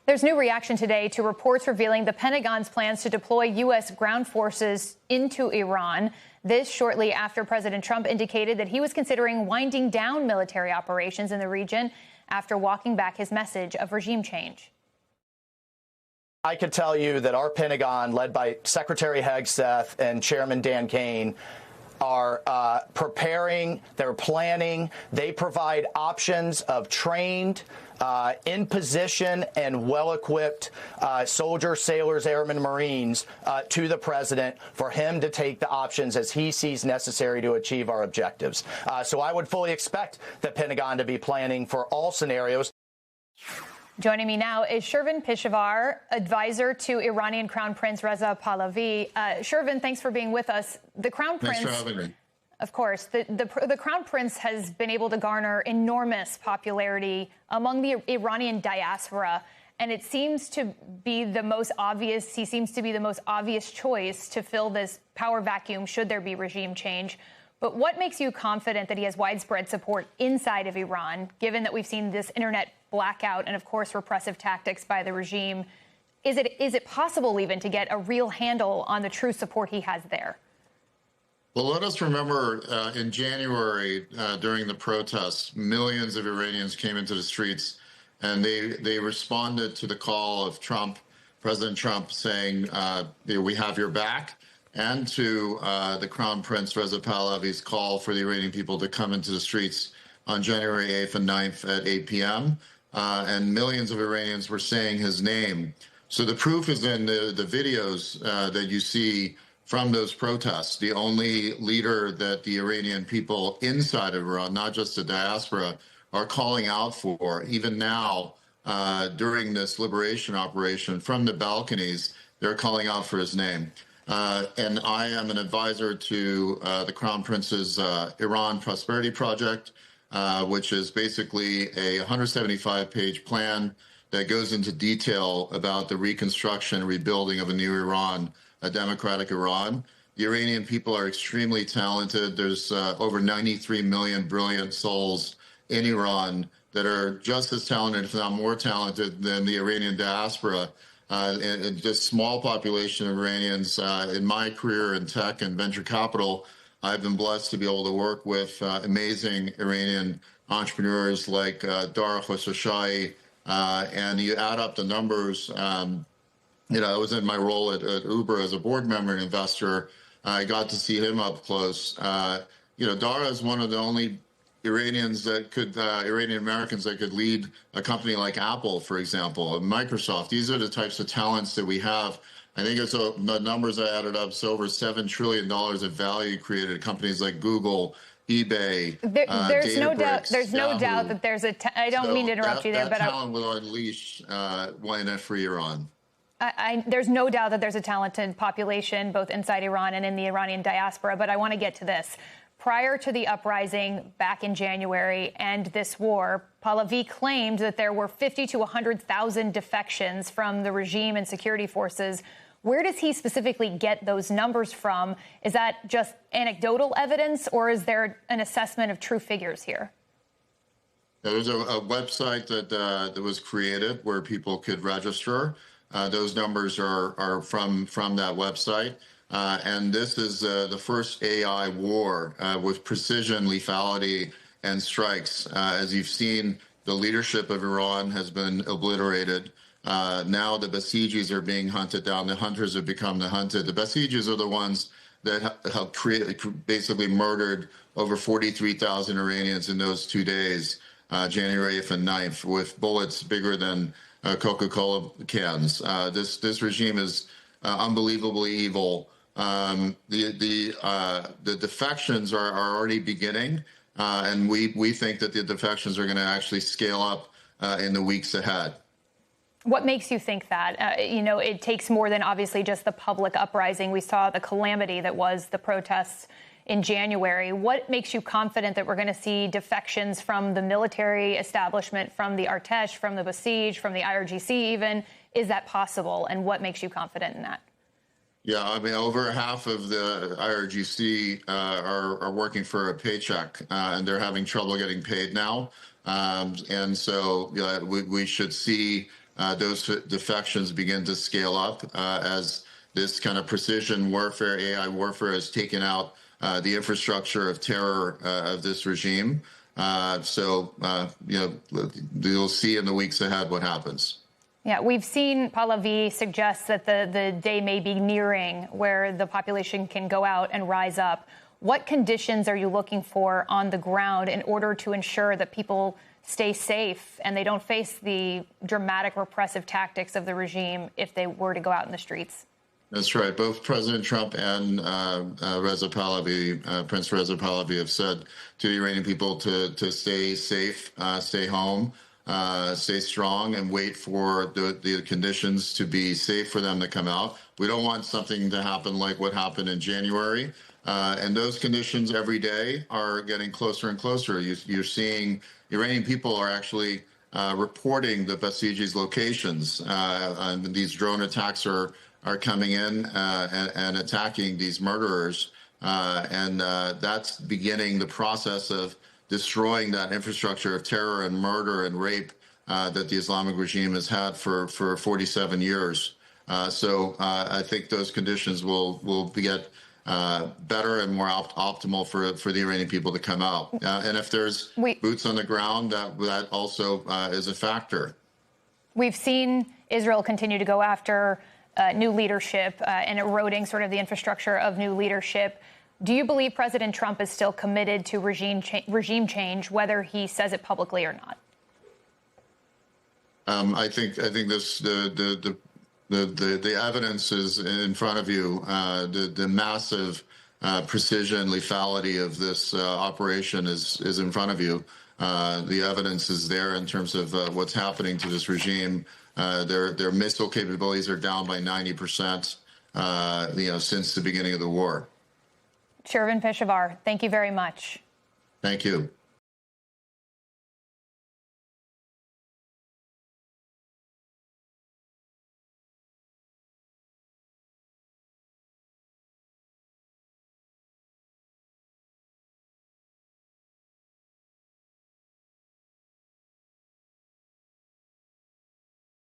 There's new reaction today to reports revealing the Pentagon's plans to deploy U.S. ground forces into Iran. This shortly after President Trump indicated that he was considering winding down military operations in the region after walking back his message of regime change. I could tell you that our Pentagon, led by Secretary Hegseth and Chairman Dan Kane, are preparing, they're planning, they provide options of trained, in position and well-equipped soldiers, sailors, airmen, Marines to the president for him to take the options as he sees necessary to achieve our objectives. So I would fully expect the Pentagon to be planning for all scenarios. Joining me now is Shervin Pishevar, advisor to Iranian Crown Prince Reza Pahlavi. Shervin, thanks for being with us. The Crown Prince, thanks for having me. Of course, the Crown Prince has been able to garner enormous popularity among the Iranian diaspora, and it seems to be the most obvious. He seems to be the most obvious choice to fill this power vacuum should there be regime change. But what makes you confident that he has widespread support inside of Iran, given that we've seen this internet blackout and, of course, repressive tactics by the regime? Is it possible even to get a real handle on the true support he has there? Well, let us remember in January, during the protests, millions of Iranians came into the streets, and they responded to the call of President Trump, saying, we have your back, and to the Crown Prince Reza Pahlavi's call for the Iranian people to come into the streets on January 8th and 9th at 8 p.m. And millions of Iranians were saying his name. So the proof is in the videos that you see from those protests. The only leader that the Iranian people inside of Iran, not just the diaspora, are calling out for, even now during this liberation operation from the balconies, they're calling out for his name. And I am an advisor to the Crown Prince's Iran Prosperity Project, which is basically a 175-page plan that goes into detail about the reconstruction and rebuilding of a new Iran, a democratic Iran. The Iranian people are extremely talented. There's over 93 million brilliant souls in Iran that are just as talented, if not more talented, than the Iranian diaspora. And just small population of Iranians. In my career in tech and venture capital, I've been blessed to be able to work with amazing Iranian entrepreneurs like Dara Khosrowshahi. And you add up the numbers. I was in my role at Uber as a board member and investor. I got to see him up close. Dara is one of the only Iranian Americans that could lead a company like Apple, for example, and Microsoft. These are the types of talents that we have. I think it's the numbers I added up, so over $7 trillion of value created at companies like Google, eBay, there's no doubt. There's no doubt that there's I don't mean to interrupt you there, but talent will unleash in a free Iran. There's no doubt that there's a talented population both inside Iran and in the Iranian diaspora, but I want to get to this. Prior to the uprising back in January and this war, Pahlavi claimed that there were 50 to 100,000 defections from the regime and security forces. Where does he specifically get those numbers from? Is that just anecdotal evidence, or is there an assessment of true figures here? There's a website that was created where people could register. Those numbers are from that website. And this is the first AI war with precision, lethality, and strikes. As you've seen, the leadership of Iran has been obliterated. Now the Basijis are being hunted down. The hunters have become the hunted. The Basijis are the ones that have basically murdered over 43,000 Iranians in those 2 days, January 8th and 9th, with bullets bigger than Coca-Cola cans. This regime is unbelievably evil. The defections are already beginning, and we think that the defections are going to actually scale up in the weeks ahead. What makes you think that? It takes more than obviously just the public uprising. We saw the calamity that was the protests in January. What makes you confident that we're going to see defections from the military establishment, from the Artesh, from the Basij, from the IRGC even? Is that possible? And what makes you confident in that? Yeah, I mean, over half of the IRGC are working for a paycheck, and they're having trouble getting paid now. And so we should see those defections begin to scale up as this kind of precision warfare, AI warfare, has taken out the infrastructure of terror of this regime. You'll see in the weeks ahead what happens. Yeah, we've seen Pahlavi suggest that the day may be nearing where the population can go out and rise up. What conditions are you looking for on the ground in order to ensure that people stay safe and they don't face the dramatic repressive tactics of the regime if they were to go out in the streets? That's right. Both President Trump and Reza Pahlavi, Prince Reza Pahlavi, have said to the Iranian people to stay safe, stay home, stay strong, and wait for the conditions to be safe for them to come out. We don't want something to happen like what happened in January. And those conditions every day are getting closer and closer. You're seeing Iranian people are actually reporting the Basijis' locations. And these drone attacks are coming in and attacking these murderers. And that's beginning the process of destroying that infrastructure of terror and murder and rape that the Islamic regime has had for 47 years. So I think those conditions will get better and more optimal for the Iranian people to come out. And if there's boots on the ground, that also is a factor. We've seen Israel continue to go after new leadership and eroding sort of the infrastructure of new leadership. Do you believe President Trump is still committed to regime change, whether he says it publicly or not? I think this the evidence is in front of you. The massive precision, lethality of this operation is in front of you. The evidence is there in terms of what's happening to this regime. Their missile capabilities are down by 90%, since the beginning of the war. Shervin Pishevar, thank you very much. Thank you.